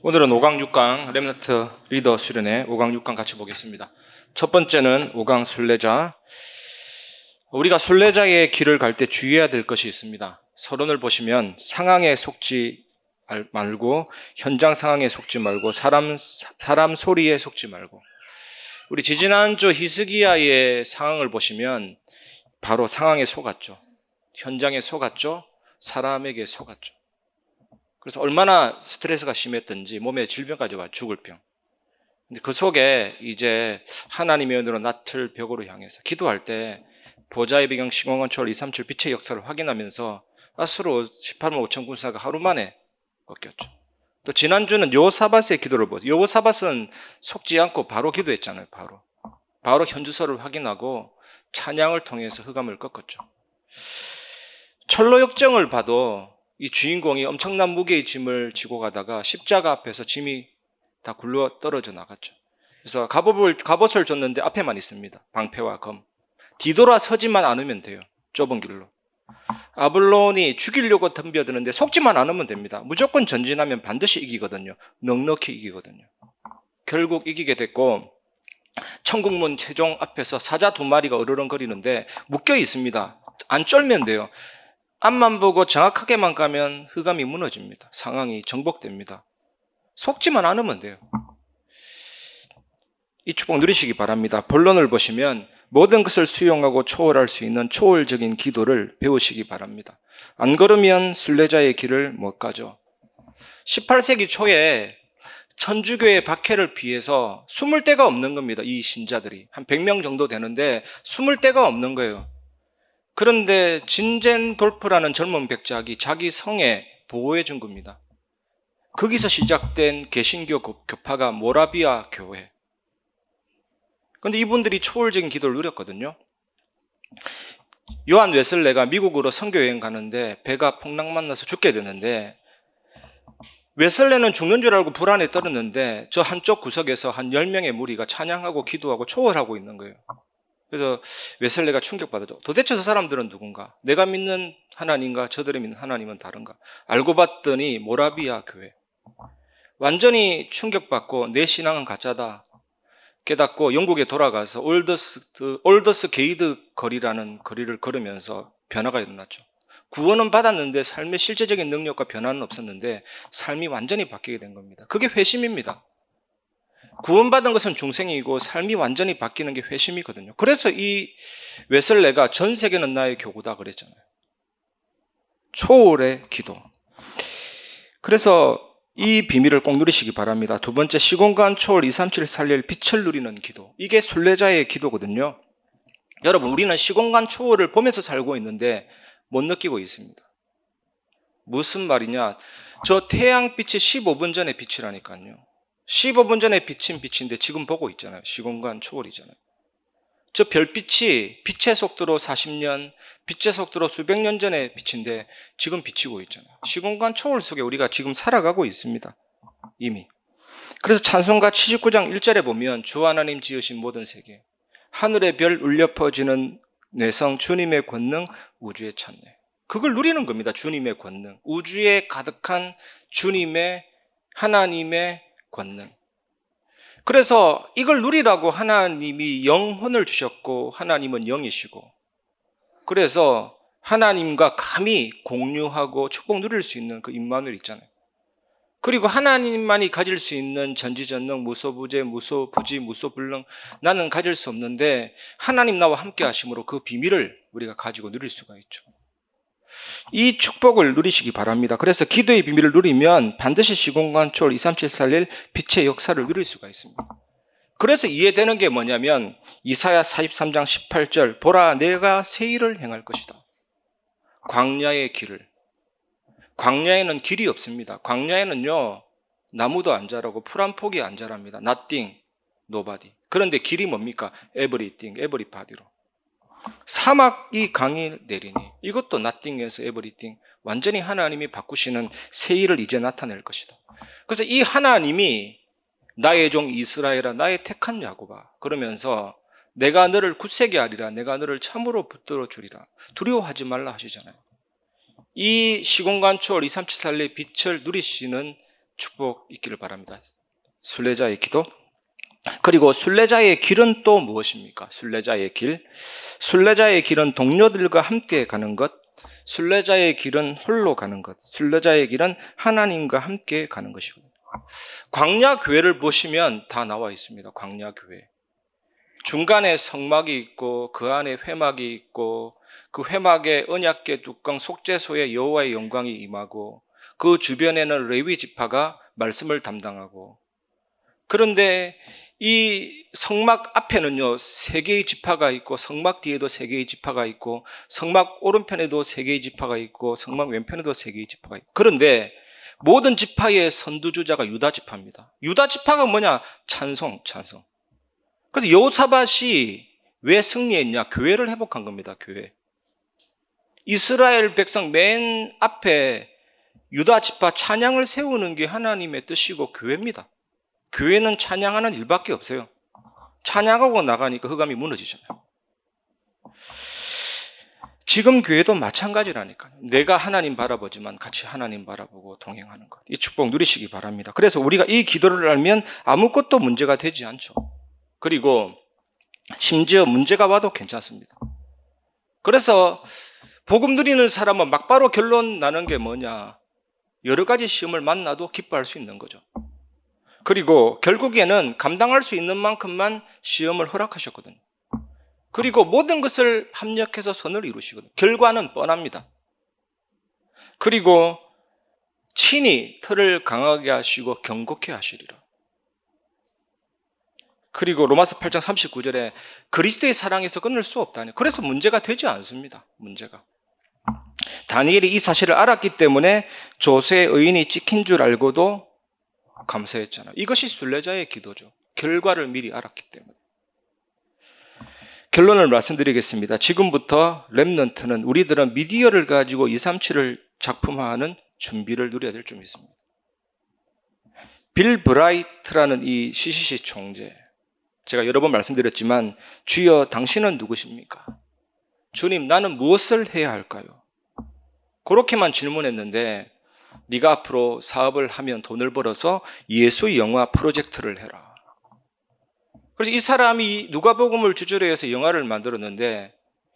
오늘은 5강, 6강 렘넌트 리더 수련회 5강, 6강 같이 보겠습니다. 첫 번째는 5강 순례자. 우리가 순례자의 길을 갈 때 주의해야 될 것이 있습니다. 서론을 보시면 상황에 속지 말고, 현장 상황에 속지 말고, 사람 소리에 속지 말고. 우리 지지난주 히스기야의 상황을 보시면 바로 상황에 속았죠. 현장에 속았죠. 사람에게 속았죠. 그래서 얼마나 스트레스가 심했던지 몸에 질병까지 와, 죽을 병. 근데 그 속에 이제 하나님의 은혜로 낫을 벽으로 향해서 기도할 때 보좌의 배경 시공간 초월 237 빛의 역사를 확인하면서 스스로 18만 5천 군사가 하루 만에 꺾였죠. 또 지난주는 여호사밧의 기도를 보세요. 여호사밧은 속지 않고 바로 기도했잖아요. 바로 현주소를 확인하고 찬양을 통해서 흑암을 꺾었죠. 철로 역정을 봐도 이 주인공이 엄청난 무게의 짐을 지고 가다가 십자가 앞에서 짐이 다 굴러 떨어져 나갔죠. 그래서 갑옷을 줬는데 앞에만 있습니다. 방패와 검. 뒤돌아서지만 않으면 돼요. 좁은 길로. 아블론이 죽이려고 덤벼드는데 속지만 않으면 됩니다. 무조건 전진하면 반드시 이기거든요. 넉넉히 이기거든요. 결국 이기게 됐고 천국문 최종 앞에서 사자 2마리가 으르렁거리는데 묶여 있습니다. 안 쫄면 돼요. 앞만 보고 정확하게만 가면 흑암이 무너집니다. 상황이 정복됩니다. 속지만 않으면 돼요. 이 축복 누리시기 바랍니다. 본론을 보시면 모든 것을 수용하고 초월할 수 있는 초월적인 기도를 배우시기 바랍니다. 안 그러면 순례자의 길을 못 가죠. 18세기 초에 천주교의 박해를 피해서 숨을 데가 없는 겁니다. 이 신자들이 한 100명 정도 되는데 숨을 데가 없는 거예요. 그런데 진젠돌프라는 젊은 백작이 자기 성에 보호해 준 겁니다. 거기서 시작된 개신교 교파가 모라비아 교회. 그런데 이분들이 초월적인 기도를 누렸거든요. 요한 웨슬레가 미국으로 선교여행 가는데 배가 풍랑 만나서 죽게 되는데 웨슬레는 죽는 줄 알고 불안에 떨었는데 저 한쪽 구석에서 한 10명의 무리가 찬양하고 기도하고 초월하고 있는 거예요. 그래서 웨슬레가 충격받았죠. 도대체 저 사람들은 누군가? 내가 믿는 하나님과 저들이 믿는 하나님은 다른가? 알고 봤더니 모라비아 교회. 완전히 충격받고 내 신앙은 가짜다 깨닫고 영국에 돌아가서 올더스 게이드 거리라는 거리를 걸으면서 변화가 일어났죠. 구원은 받았는데 삶의 실제적인 능력과 변화는 없었는데 삶이 완전히 바뀌게 된 겁니다. 그게 회심입니다. 구원받은 것은 중생이고 삶이 완전히 바뀌는 게 회심이거든요. 그래서 이 웨슬레가 전 세계는 나의 교구다 그랬잖아요. 초월의 기도. 그래서 이 비밀을 꼭 누리시기 바랍니다. 두 번째, 시공간 초월 237 살릴 빛을 누리는 기도. 이게 순례자의 기도거든요. 여러분, 우리는 시공간 초월을 보면서 살고 있는데 못 느끼고 있습니다. 무슨 말이냐? 저 태양빛이 15분 전에 빛이라니까요. 15분 전에 비친 빛인데 지금 보고 있잖아요. 시공간 초월이잖아요. 저 별빛이 빛의 속도로 40년, 빛의 속도로 수백 년 전에 빛인데 지금 비치고 있잖아요. 시공간 초월 속에 우리가 지금 살아가고 있습니다. 이미. 그래서 찬송가 79장 1절에 보면 주 하나님 지으신 모든 세계, 하늘의 별 울려 퍼지는 내성 주님의 권능 우주의 찬양. 그걸 누리는 겁니다. 주님의 권능. 우주에 가득한 주님의 하나님의 권능. 그래서 이걸 누리라고 하나님이 영혼을 주셨고 하나님은 영이시고 그래서 하나님과 감히 공유하고 축복 누릴 수 있는 그 임마누엘 있잖아요. 그리고 하나님만이 가질 수 있는 전지전능, 무소부재, 무소부지, 무소불능 나는 가질 수 없는데 하나님 나와 함께 하심으로 그 비밀을 우리가 가지고 누릴 수가 있죠. 이 축복을 누리시기 바랍니다. 그래서 기도의 비밀을 누리면 반드시 시공간 초월 237 살릴 빛의 역사를 누릴 수가 있습니다. 그래서 이해되는 게 뭐냐면 이사야 43장 18절 보라 내가 새 일을 행할 것이다. 광야의 길을. 광야에는 길이 없습니다. 광야에는요 나무도 안 자라고 풀 한 폭이 안 자랍니다. Nothing, nobody. 그런데 길이 뭡니까? Everything, everybody로. 사막이 강이 내리니 이것도 nothing에서 everything. 완전히 하나님이 바꾸시는 새 일을 이제 나타낼 것이다. 그래서 이 하나님이 나의 종 이스라엘아 나의 택한 야곱아 그러면서 내가 너를 굳세게 하리라 내가 너를 참으로 붙들어 주리라 두려워하지 말라 하시잖아요. 이 시공간 초월 237살의 빛을 누리시는 축복 있기를 바랍니다. 순례자의 기도. 그리고 순례자의 길은 또 무엇입니까? 순례자의 길. 순례자의 길은 동료들과 함께 가는 것. 순례자의 길은 홀로 가는 것. 순례자의 길은 하나님과 함께 가는 것이거든요. 광야 교회를 보시면 다 나와 있습니다. 광야 교회. 중간에 성막이 있고 그 안에 회막이 있고 그 회막에 언약궤 뚜껑 속죄소에 여호와의 영광이 임하고 그 주변에는 레위 지파가 말씀을 담당하고, 그런데 이 성막 앞에는요 3개의 지파가 있고 성막 뒤에도 3개의 지파가 있고 성막 오른편에도 3개의 지파가 있고 성막 왼편에도 3개의 지파가 있고, 그런데 모든 지파의 선두주자가 유다 지파입니다. 유다 지파가 뭐냐? 찬송. 그래서 여호사밧이 왜 승리했냐? 교회를 회복한 겁니다. 교회. 이스라엘 백성 맨 앞에 유다 지파 찬양을 세우는 게 하나님의 뜻이고 교회입니다. 교회는 찬양하는 일밖에 없어요. 찬양하고 나가니까 흑암이 무너지잖아요. 지금 교회도 마찬가지라니까요. 내가 하나님 바라보지만 같이 하나님 바라보고 동행하는 것. 이 축복 누리시기 바랍니다. 그래서 우리가 이 기도를 알면 아무것도 문제가 되지 않죠. 그리고 심지어 문제가 와도 괜찮습니다. 그래서 복음 누리는 사람은 막바로 결론 나는 게 뭐냐? 여러 가지 시험을 만나도 기뻐할 수 있는 거죠. 그리고 결국에는 감당할 수 있는 만큼만 시험을 허락하셨거든요. 그리고 모든 것을 합력해서 선을 이루시거든요. 결과는 뻔합니다. 그리고 친히 털을 강하게 하시고 경고케 하시리라. 그리고 로마서 8장 39절에 그리스도의 사랑에서 끊을 수 없다니. 그래서 문제가 되지 않습니다. 문제가. 다니엘이 이 사실을 알았기 때문에 조세의 의인이 찍힌 줄 알고도 감사했잖아요. 이것이 순례자의 기도죠. 결과를 미리 알았기 때문에. 결론을 말씀드리겠습니다. 지금부터 렘넌트는 우리들은 미디어를 가지고 237을 작품화하는 준비를 누려야 될 줄 믿습니다. 빌 브라이트라는 이 CCC 총재, 제가 여러 번 말씀드렸지만 주여 당신은 누구십니까? 주님 나는 무엇을 해야 할까요? 그렇게만 질문했는데 네가 앞으로 사업을 하면 돈을 벌어서 예수 영화 프로젝트를 해라. 그래서 이 사람이 누가복음을 주제로 해서 영화를 만들었는데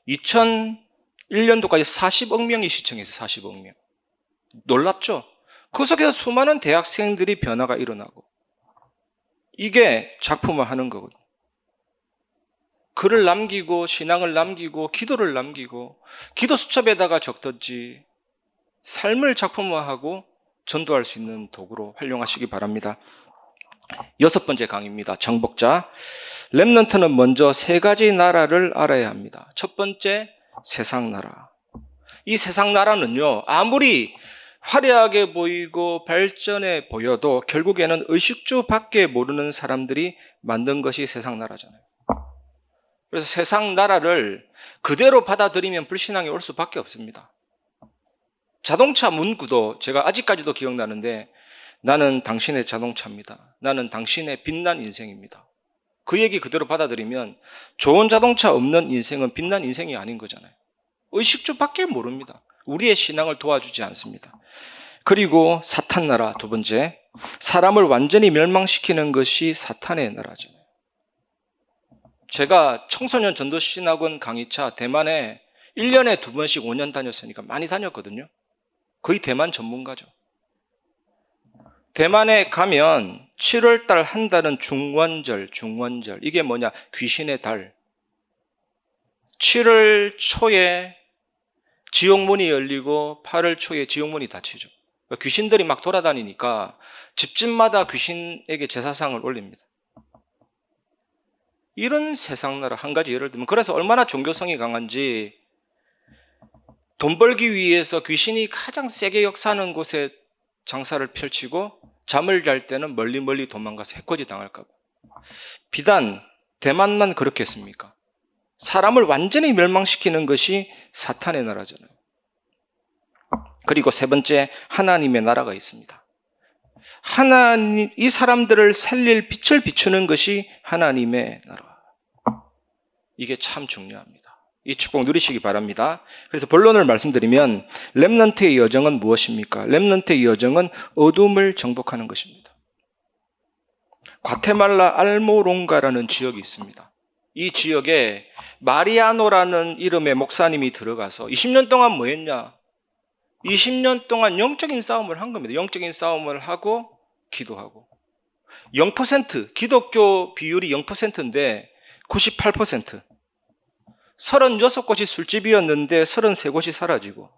2001년도까지 40억 명이 시청했어요. 40억 명. 놀랍죠? 그 속에서 수많은 대학생들이 변화가 일어나고, 이게 작품화하는 거거든요. 글을 남기고 신앙을 남기고 기도를 남기고 기도 수첩에다가 적든지 삶을 작품화하고 전도할 수 있는 도구로 활용하시기 바랍니다. 6번째 강의입니다. 정복자. 렘넌트는 먼저 3가지 나라를 알아야 합니다. 첫 번째, 세상 나라. 이 세상 나라는요, 아무리 화려하게 보이고 발전해 보여도 결국에는 의식주밖에 모르는 사람들이 만든 것이 세상 나라잖아요. 그래서 세상 나라를 그대로 받아들이면 불신앙이 올 수밖에 없습니다. 자동차 문구도 제가 아직까지도 기억나는데, 나는 당신의 자동차입니다. 나는 당신의 빛난 인생입니다. 그 얘기 그대로 받아들이면 좋은 자동차 없는 인생은 빛난 인생이 아닌 거잖아요. 의식주밖에 모릅니다. 우리의 신앙을 도와주지 않습니다. 그리고 사탄 나라. 2번째, 사람을 완전히 멸망시키는 것이 사탄의 나라잖아요. 제가 청소년 전도신학원 강의차 대만에 1년에 2번씩 5년 다녔으니까 많이 다녔거든요. 거의 대만 전문가죠. 대만에 가면 7월달 한 달은 중원절. 이게 뭐냐? 귀신의 달. 7월 초에 지옥문이 열리고 8월 초에 지옥문이 닫히죠. 귀신들이 막 돌아다니니까 집집마다 귀신에게 제사상을 올립니다. 이런 세상 나라. 한 가지 예를 들면, 그래서 얼마나 종교성이 강한지 돈 벌기 위해서 귀신이 가장 세게 역사하는 곳에 장사를 펼치고 잠을 잘 때는 멀리 도망가서 해코지 당할까 봐. 비단 대만만 그렇게 했습니까? 사람을 완전히 멸망시키는 것이 사탄의 나라잖아요. 그리고 3번째, 하나님의 나라가 있습니다. 하나님, 이 사람들을 살릴 빛을 비추는 것이 하나님의 나라. 이게 참 중요합니다. 이 축복 누리시기 바랍니다. 그래서 본론을 말씀드리면 렘넌트의 여정은 무엇입니까? 렘넌트의 여정은 어둠을 정복하는 것입니다. 과테말라 알모롱가라는 지역이 있습니다. 이 지역에 마리아노라는 이름의 목사님이 들어가서 20년 동안 뭐 했냐? 20년 동안 영적인 싸움을 한 겁니다. 영적인 싸움을 하고 기도하고 0% 기독교 비율이 0%인데 98% 36곳이 술집이었는데 33곳이 사라지고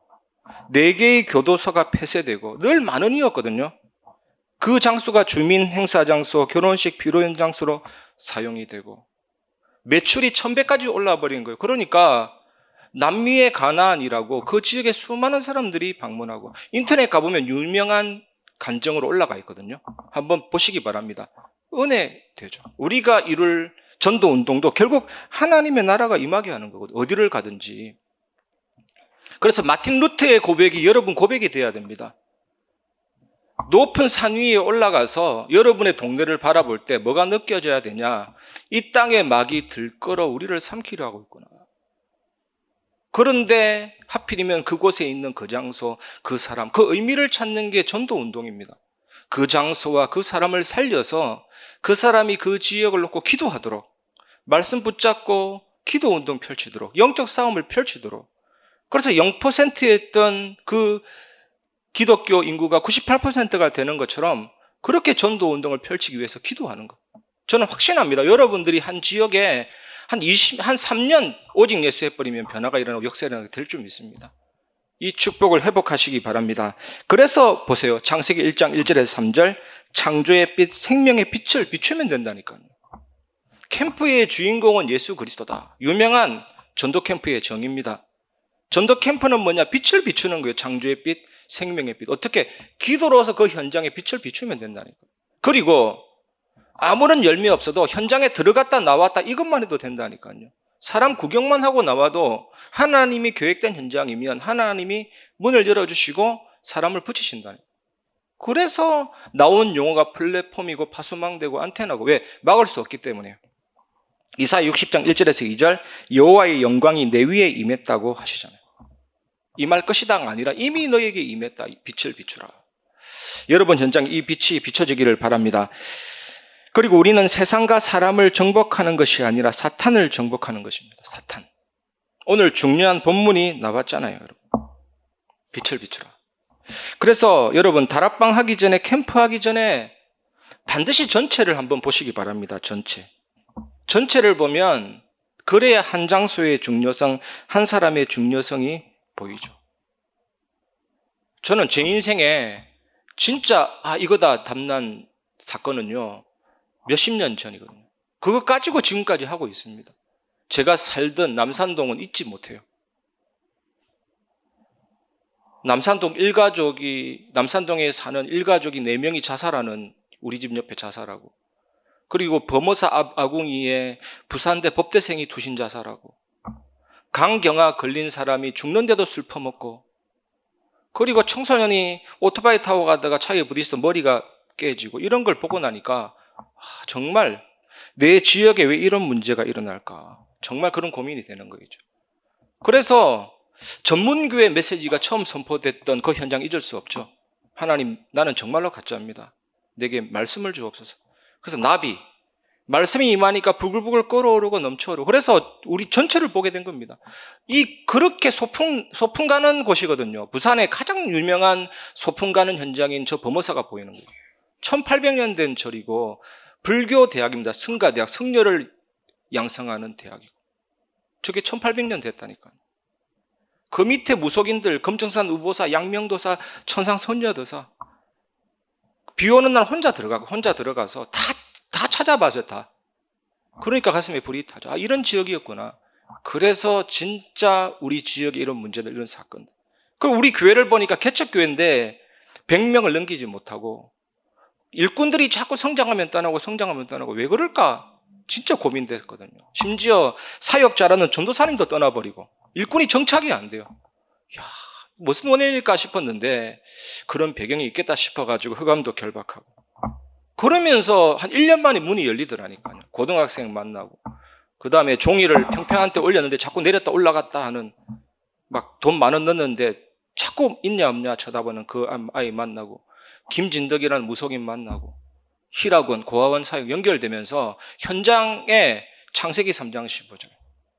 4개의 교도소가 폐쇄되고 늘 만원이었거든요. 그 장소가 주민 행사 장소, 결혼식披露宴 장소로 사용이 되고 매출이 1000배까지 올라와 버린 거예요. 그러니까 남미의 가나안이라고 그 지역에 수많은 사람들이 방문하고 인터넷 가보면 유명한 간정으로 올라가 있거든요. 한번 보시기 바랍니다. 은혜 되죠. 우리가 이룰 전도 운동도 결국 하나님의 나라가 임하게 하는 거거든요. 어디를 가든지. 그래서 마틴 루터의 고백이 여러분 고백이 돼야 됩니다. 높은 산 위에 올라가서 여러분의 동네를 바라볼 때 뭐가 느껴져야 되냐? 이 땅의 막이 들끓어 우리를 삼키려 하고 있구나. 그런데 하필이면 그곳에 있는 그 장소, 그 사람, 그 의미를 찾는 게 전도 운동입니다. 그 장소와 그 사람을 살려서 그 사람이 그 지역을 놓고 기도하도록, 말씀 붙잡고 기도 운동 펼치도록, 영적 싸움을 펼치도록. 그래서 0%였던 그 기독교 인구가 98%가 되는 것처럼 그렇게 전도 운동을 펼치기 위해서 기도하는 것. 저는 확신합니다. 여러분들이 한 지역에 한 3년 오직 예수해버리면 변화가 일어나고 역사가 일어나게 될 줄 믿습니다. 이 축복을 회복하시기 바랍니다. 그래서 보세요. 창세기 1장 1절에서 3절 창조의 빛, 생명의 빛을 비추면 된다니까요. 캠프의 주인공은 예수 그리스도다. 유명한 전도 캠프의 정의입니다. 전도 캠프는 뭐냐? 빛을 비추는 거예요. 창조의 빛, 생명의 빛. 어떻게? 기도로서 그 현장에 빛을 비추면 된다니까요. 그리고 아무런 열매 없어도 현장에 들어갔다 나왔다 이것만 해도 된다니까요. 사람 구경만 하고 나와도 하나님이 계획된 현장이면 하나님이 문을 열어주시고 사람을 붙이신다니까요. 그래서 나온 용어가 플랫폼이고 파수망대고 안테나고 왜? 막을 수 없기 때문에요. 이사야 60장 1절에서 2절 여호와의 영광이 내 위에 임했다고 하시잖아요. 임할 것이다가 아니라 이미 너에게 임했다. 빛을 비추라. 여러분 현장 이 빛이 비춰지기를 바랍니다. 그리고 우리는 세상과 사람을 정복하는 것이 아니라 사탄을 정복하는 것입니다. 사탄. 오늘 중요한 본문이 나왔잖아요. 여러분. 빛을 비추라. 그래서 여러분 다락방 하기 전에 캠프하기 전에 반드시 전체를 한번 보시기 바랍니다. 전체를 보면 그래야 한 장소의 중요성, 한 사람의 중요성이 보이죠. 저는 제 인생에 진짜 이거다 담난 사건은요. 몇십 년 전이거든요. 그거 가지고 지금까지 하고 있습니다. 제가 살던 남산동은 잊지 못해요. 남산동에 사는 일가족이 4명이 자살하는 우리 집 옆에 자살하고 그리고 범어사 아궁이에 부산대 법대생이 투신 자살하고 강경화 걸린 사람이 죽는데도 술 퍼먹고 그리고 청소년이 오토바이 타고 가다가 차에 부딪혀 머리가 깨지고 이런 걸 보고 나니까 정말 내 지역에 왜 이런 문제가 일어날까 정말 그런 고민이 되는 거겠죠. 그래서 전문교회 메시지가 처음 선포됐던 그 현장 잊을 수 없죠. 하나님 나는 정말로 가짜입니다. 내게 말씀을 주옵소서. 그래서 나비 말씀이 임하니까 부글부글 끓어오르고 넘쳐오르고 그래서 우리 전체를 보게 된 겁니다. 그렇게 소풍 가는 곳이거든요. 부산의 가장 유명한 소풍 가는 현장인 저 범어사가 보이는 거예요. 1800년 된 절이고 불교 대학입니다. 승가대학, 승려를 양성하는 대학이고 저게 1800년 됐다니까요. 그 밑에 무속인들 금정산 우보사, 양명도사, 천상 선녀도사 비 오는 날 혼자 들어가서 다 찾아봐서 다. 그러니까 가슴에 불이 타죠. 이런 지역이었구나. 그래서 진짜 우리 지역에 이런 문제들, 이런 사건. 그리고 우리 교회를 보니까 개척교회인데 100명을 넘기지 못하고 일꾼들이 자꾸 성장하면 떠나고 왜 그럴까? 진짜 고민됐거든요. 심지어 사역자라는 전도사님도 떠나버리고 일꾼이 정착이 안 돼요. 무슨 원인일까 싶었는데 그런 배경이 있겠다 싶어가지고 흑암도 결박하고 그러면서 한 1년 만에 문이 열리더라니까요. 고등학생 만나고 그 다음에 종이를 평평한 데 올렸는데 자꾸 내렸다 올라갔다 하는, 막 돈 10,000원 넣었는데 자꾸 있냐 없냐 쳐다보는 그 아이 만나고, 김진덕이라는 무속인 만나고, 희락원, 고아원 사역 연결되면서 현장에 창세기 3장 15절,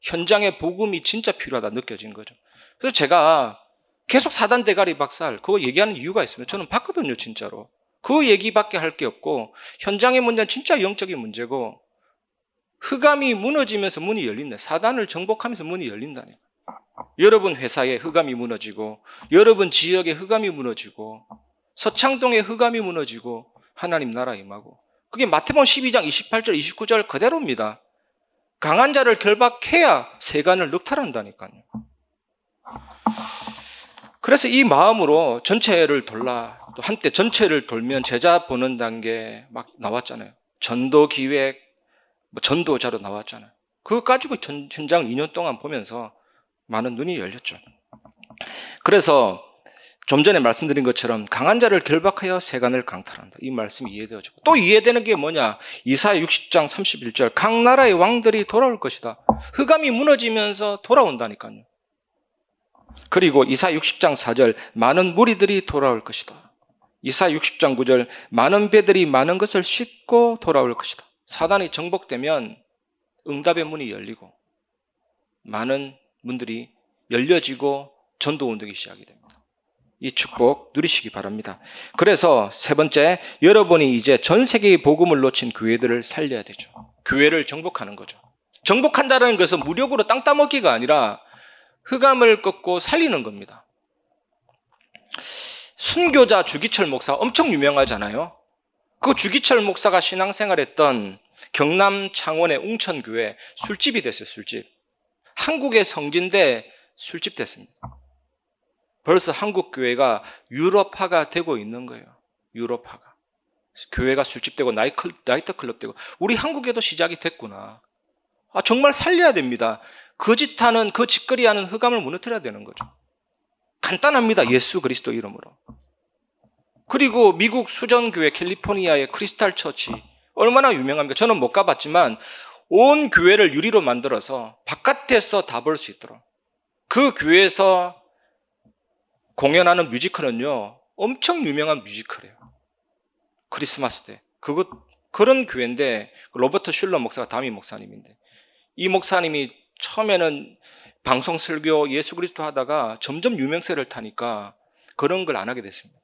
현장에 복음이 진짜 필요하다 느껴진 거죠. 그래서 제가 계속 사단 대가리 박살 그거 얘기하는 이유가 있습니다. 저는 봤거든요, 진짜로. 그 얘기밖에 할 게 없고, 현장의 문제는 진짜 영적인 문제고, 흑암이 무너지면서 문이 열린다. 사단을 정복하면서 문이 열린다니까. 여러분 회사에 흑암이 무너지고, 여러분 지역에 흑암이 무너지고, 서창동에 흑암이 무너지고, 하나님 나라 임하고. 그게 마태복음 12장 28절 29절 그대로입니다. 강한 자를 결박해야 세간을 늑탈한다니까요. 그래서 이 마음으로 전체를 돌라, 또 한때 전체를 돌면 제자 보는 단계 막 나왔잖아요. 전도 기획, 전도자로 나왔잖아요. 그거 가지고 현장을 2년 동안 보면서 많은 눈이 열렸죠. 그래서 좀 전에 말씀드린 것처럼 강한 자를 결박하여 세간을 강탈한다. 이 말씀이 이해되어지고, 또 이해되는 게 뭐냐? 이사야 60장 31절, 각 나라의 왕들이 돌아올 것이다. 흑암이 무너지면서 돌아온다니까요. 그리고 이사야 60장 4절, 많은 무리들이 돌아올 것이다. 이사야 60장 9절, 많은 배들이 많은 것을 싣고 돌아올 것이다. 사단이 정복되면 응답의 문이 열리고 많은 문들이 열려지고 전도운동이 시작이 됩니다. 이 축복 누리시기 바랍니다. 그래서 세 번째, 여러분이 이제 전 세계의 복음을 놓친 교회들을 살려야 되죠. 교회를 정복하는 거죠. 정복한다는 것은 무력으로 땅 따먹기가 아니라 흑암을 꺾고 살리는 겁니다. 순교자 주기철 목사 엄청 유명하잖아요. 그 주기철 목사가 신앙생활했던 경남 창원의 웅천교회 술집이 됐어요. 술집. 한국의 성지인데 술집 됐습니다. 벌써 한국 교회가 유럽화가 되고 있는 거예요. 유럽화가. 교회가 술집되고 나이트클럽 되고, 우리 한국에도 시작이 됐구나. 정말 살려야 됩니다. 그 짓하는, 그 짓거리하는 흑암을 무너뜨려야 되는 거죠. 간단합니다. 예수 그리스도 이름으로. 그리고 미국 수전교회 캘리포니아의 크리스탈 처치 얼마나 유명합니까? 저는 못 가봤지만 온 교회를 유리로 만들어서 바깥에서 다 볼 수 있도록. 그 교회에서 공연하는 뮤지컬은요, 엄청 유명한 뮤지컬이에요. 크리스마스 때. 그런 교회인데, 로버트 슐러 목사가 담임 목사님인데, 이 목사님이 처음에는 방송 설교 예수 그리스도 하다가 점점 유명세를 타니까 그런 걸 안 하게 됐습니다.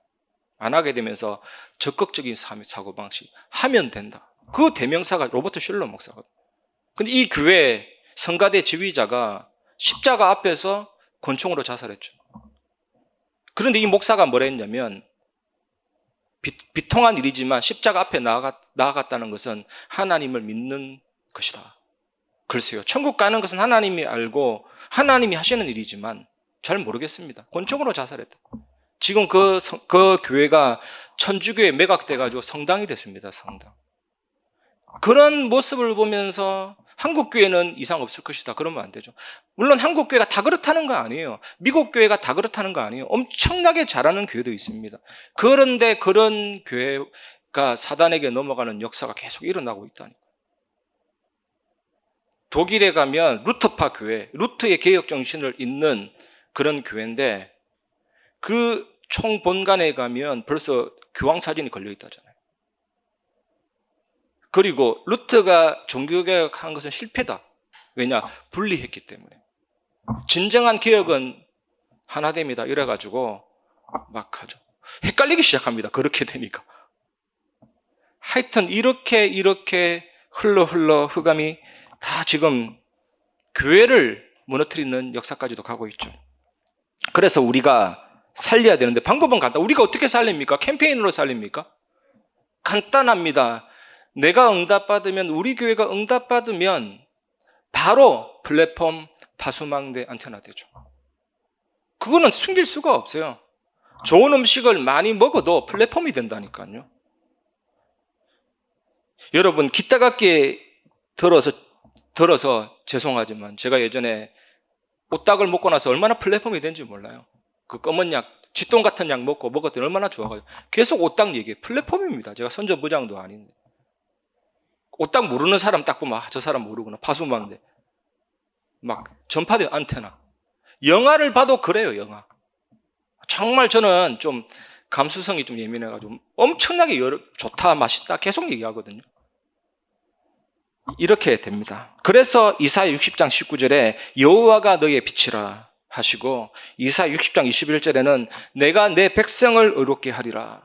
안 하게 되면서 적극적인 사고방식, 하면 된다. 그 대명사가 로버트 슐러 목사거든요. 근데 이 교회 성가대 지휘자가 십자가 앞에서 권총으로 자살했죠. 그런데 이 목사가 뭐라 했냐면, 비통한 일이지만 십자가 앞에 나아갔다는 것은 하나님을 믿는 것이다. 글쎄요, 천국 가는 것은 하나님이 알고 하나님이 하시는 일이지만 잘 모르겠습니다. 권총으로 자살했다. 지금 그 교회가 천주교에 매각돼가지고 성당이 됐습니다. 성당. 그런 모습을 보면서 한국 교회는 이상 없을 것이다. 그러면 안 되죠. 물론 한국 교회가 다 그렇다는 거 아니에요. 미국 교회가 다 그렇다는 거 아니에요. 엄청나게 잘하는 교회도 있습니다. 그런데 그런 교회가 사단에게 넘어가는 역사가 계속 일어나고 있다니까. 독일에 가면 루터파 교회, 루터의 개혁 정신을 잇는 그런 교회인데, 그 총본관에 가면 벌써 교황 사진이 걸려 있다잖아요. 그리고 루터가 종교개혁한 것은 실패다. 왜냐? 분리했기 때문에. 진정한 개혁은 하나됨이다. 이래가지고 막 하죠. 헷갈리기 시작합니다. 그렇게 되니까. 하여튼 이렇게 흘러 흑암이 다 지금 교회를 무너뜨리는 역사까지도 가고 있죠. 그래서 우리가 살려야 되는데 방법은 간단. 우리가 어떻게 살립니까? 캠페인으로 살립니까? 간단합니다. 내가 응답받으면, 우리 교회가 응답받으면 바로 플랫폼 파수망대 안테나 되죠. 그거는 숨길 수가 없어요. 좋은 음식을 많이 먹어도 플랫폼이 된다니까요. 여러분, 기타각기에 들어서 죄송하지만 제가 예전에 오딱을 먹고 나서 얼마나 플랫폼이 된지 몰라요. 그 검은 약, 쥐똥 같은 약 먹었더니 얼마나 좋아가지고 계속 오딱 얘기해. 플랫폼입니다. 제가 선전부장도 아닌데. 딱 모르는 사람 딱 보면 저 사람 모르구나. 파수망인데 막 전파된 안테나. 영화를 봐도 그래요. 영화. 정말 저는 좀 감수성이 좀 예민해가지고 엄청나게 좋다, 맛있다 계속 얘기하거든요. 이렇게 됩니다. 그래서 이사야 60장 19절에 여호와가 너의 빛이라 하시고, 이사야 60장 21절에는 내가 내 백성을 의롭게 하리라.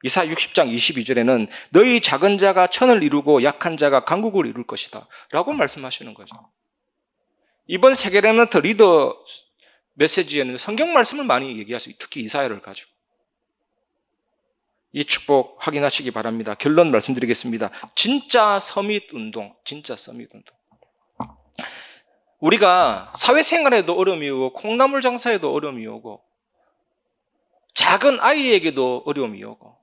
이사야 60장 22절에는 너희 작은 자가 천을 이루고 약한 자가 강국을 이룰 것이다 라고 말씀하시는 거죠. 이번 세계 렘넌트 리더 메시지에는 성경 말씀을 많이 얘기하세요. 특히 이사야를 가지고. 이 축복 확인하시기 바랍니다. 결론 말씀드리겠습니다. 진짜 서밋 운동, 진짜 서밋 운동. 우리가 사회생활에도 어려움이 오고 콩나물 장사에도 어려움이 오고 작은 아이에게도 어려움이 오고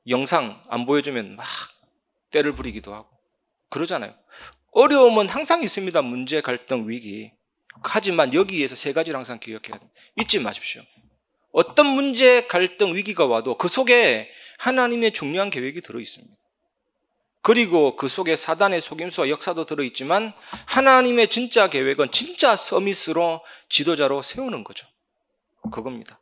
영상 안 보여주면 막 때를 부리기도 하고 그러잖아요. 어려움은 항상 있습니다. 문제, 갈등, 위기. 하지만 여기에서 세 가지를 항상 기억해야 돼요. 잊지 마십시오. 어떤 문제, 갈등, 위기가 와도 그 속에 하나님의 중요한 계획이 들어있습니다. 그리고 그 속에 사단의 속임수와 역사도 들어있지만 하나님의 진짜 계획은 진짜 서밋으로 지도자로 세우는 거죠. 그겁니다.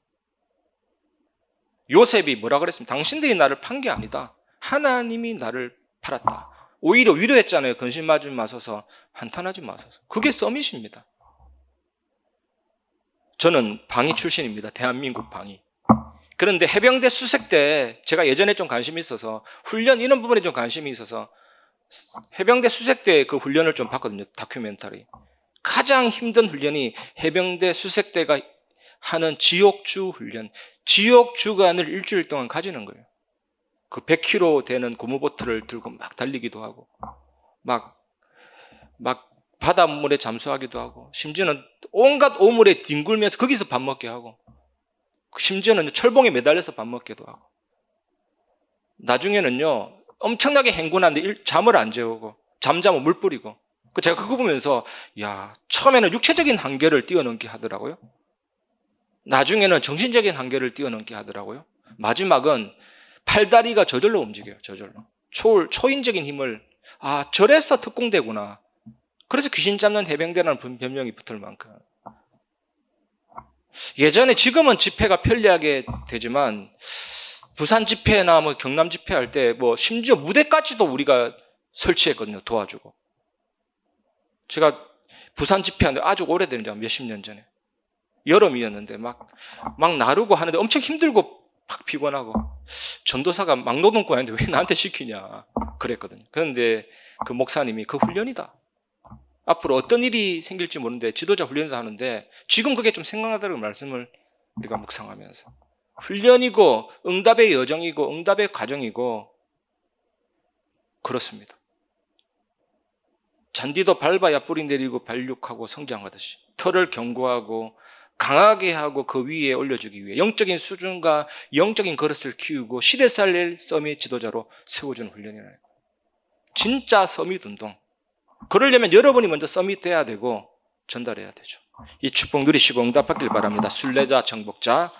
요셉이 뭐라 그랬습니까? 당신들이 나를 판 게 아니다. 하나님이 나를 팔았다. 오히려 위로했잖아요. 근심하지 마소서, 한탄하지 마소서. 그게 서밋입니다. 저는 방위 출신입니다. 대한민국 방위. 그런데 해병대 수색대, 제가 예전에 좀 관심이 있어서 훈련 이런 부분에 좀 관심이 있어서 해병대 수색대 그 훈련을 좀 봤거든요. 다큐멘터리. 가장 힘든 훈련이 해병대 수색대가 하는 지옥주 훈련. 지옥 주간을 일주일 동안 가지는 거예요. 그 100km 되는 고무보트를 들고 막 달리기도 하고 막 바닷물에 잠수하기도 하고 심지어는 온갖 오물에 뒹굴면서 거기서 밥 먹게 하고 심지어는 철봉에 매달려서 밥 먹기도 하고 나중에는요 엄청나게 행군한데 잠을 안 재우고 잠자면 물 뿌리고 제가 그거 보면서 야, 처음에는 육체적인 한계를 뛰어넘게 하더라고요. 나중에는 정신적인 한계를 뛰어넘게 하더라고요. 마지막은 팔다리가 저절로 움직여요. 저절로. 초인적인 힘을 저래서 특공대구나. 그래서 귀신 잡는 해병대라는 별명이 붙을 만큼. 예전에 지금은 집회가 편리하게 되지만 부산 집회나 뭐 경남 집회 할 때 뭐 심지어 무대까지도 우리가 설치했거든요. 도와주고. 제가 부산 집회하는데 아주 오래된 몇십 년 전에 여름이었는데 막 나르고 하는데 엄청 힘들고 막 피곤하고 전도사가 막노동권 하는데 왜 나한테 시키냐 그랬거든요. 그런데 그 목사님이 그 훈련이다. 앞으로 어떤 일이 생길지 모르는데 지도자 훈련이다 하는데 지금 그게 좀 생각나다는 말씀을 우리가 묵상하면서 훈련이고 응답의 여정이고 응답의 과정이고 그렇습니다. 잔디도 밟아야 뿌리 내리고 발육하고 성장하듯이 털을 견고하고 강하게 하고 그 위에 올려주기 위해 영적인 수준과 영적인 그릇을 키우고 시대 살릴 서밋 지도자로 세워주는 훈련이라는 거예요. 진짜 서밋 운동. 그러려면 여러분이 먼저 서밋 돼야 되고 전달해야 되죠. 이 축복 누리시고 응답받길 바랍니다. 순례자, 정복자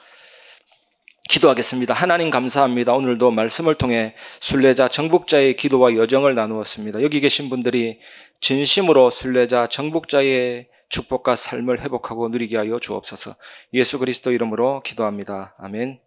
기도하겠습니다. 하나님 감사합니다. 오늘도 말씀을 통해 순례자, 정복자의 기도와 여정을 나누었습니다. 여기 계신 분들이 진심으로 순례자, 정복자의 축복과 삶을 회복하고 누리게 하여 주옵소서. 예수 그리스도 이름으로 기도합니다. 아멘.